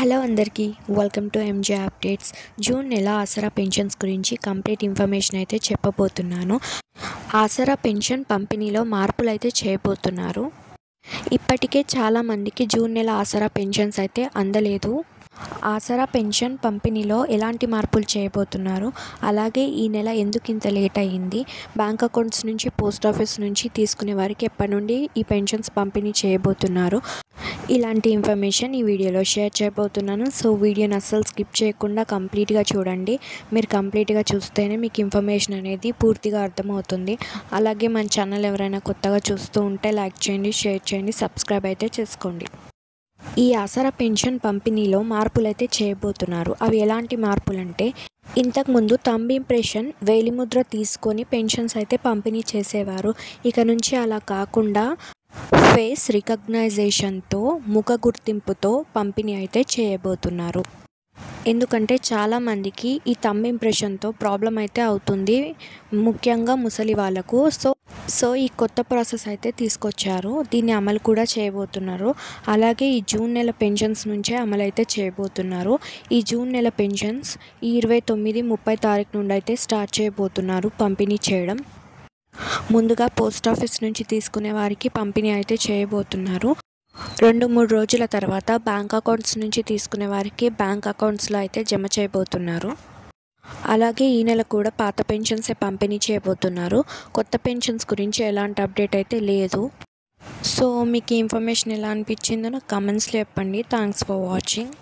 Hello అందరికీ welcome to M J updates. June నెల ఆసరా pensions గురించి కంప్లీట్ ఇన్ఫర్మేషన్ అయితే చెప్పబోతున్నాను. ఆసరా పెన్షన్ పంపిణీలో మార్పులు అయితే చేయబోతున్నారు. ఇప్పటికే చాలామందికి జూన్ నెల ఆసరా పెన్షన్స్ అయితే అందలేదు. ఆసరా పెన్షన్ పంపిణీలో ఎలాంటి మార్పులు చేయబోతున్నారు, అలాగే ఈ నెల ఎందుకు ఇంత లేట్ అయ్యింది, బ్యాంక్ అకౌంట్స్ నుంచి పోస్ట్ ఆఫీస్ నుంచి తీసుకునే వారికి ఎప్పటి నుండి ఈ పెన్షన్స్ పంపిణీ చేయబోతున్నారు, ఇలాంటి ఇన్ఫర్మేషన్ ఈ వీడియోలో షేర్ చేయబోతున్నాను. సో వీడియోని అస్సలు స్కిప్ చేయకుండా కంప్లీట్గా చూడండి. మీరు కంప్లీట్గా చూస్తేనే మీకు ఇన్ఫర్మేషన్ అనేది పూర్తిగా అర్థమవుతుంది. అలాగే మన ఛానల్ ఎవరైనా కొత్తగా చూస్తూ ఉంటే లైక్ చేయండి, షేర్ చేయండి, సబ్స్క్రైబ్ అయితే చేసుకోండి. ఈ ఆసరా పెన్షన్ పంపిణీలో మార్పులైతే చేయబోతున్నారు. అవి ఎలాంటి మార్పులంటే, ఇంతకుముందు థంబ్ ఇంప్రెషన్ వేలిముద్ర తీసుకొని పెన్షన్స్ అయితే పంపిణీ చేసేవారు. ఇక నుంచి అలా కాకుండా ఫేస్ రికగ్నైజేషన్తో, ముఖ గుర్తింపుతో పంపిణీ అయితే చేయబోతున్నారు. ఎందుకంటే చాలామందికి ఈ థంబ్ ఇంప్రెషన్తో ప్రాబ్లం అయితే అవుతుంది, ముఖ్యంగా ముసలి వాళ్ళకు. సో ఈ కొత్త ప్రాసెస్ అయితే తీసుకొచ్చారు. దీన్ని అమలు కూడా చేయబోతున్నారు. అలాగే ఈ జూన్ నెల పెన్షన్స్ నుంచే అమలు అయితే చేయబోతున్నారు. ఈ జూన్ నెల పెన్షన్స్ ఈ 29, 30 తారీఖు నుండి అయితే స్టార్ట్ చేయబోతున్నారు పంపిణీ చేయడం. ముందుగా పోస్ట్ ఆఫీస్ నుంచి తీసుకునే వారికి పంపిణీ అయితే చేయబోతున్నారు. 2-3 రోజుల తర్వాత బ్యాంక్ అకౌంట్స్ నుంచి తీసుకునే వారికి బ్యాంక్ అకౌంట్స్లో అయితే జమ చేయబోతున్నారు. అలాగే ఈ నెల కూడా పాత పెన్షన్సే పంపిణీ చేయబోతున్నారు. కొత్త పెన్షన్స్ గురించి ఎలాంటి అప్డేట్ అయితే లేదు. సో మీకు ఈ ఇన్ఫర్మేషన్ ఎలా అనిపించిందో నాకు కామెంట్స్లో చెప్పండి. Thanks for watching.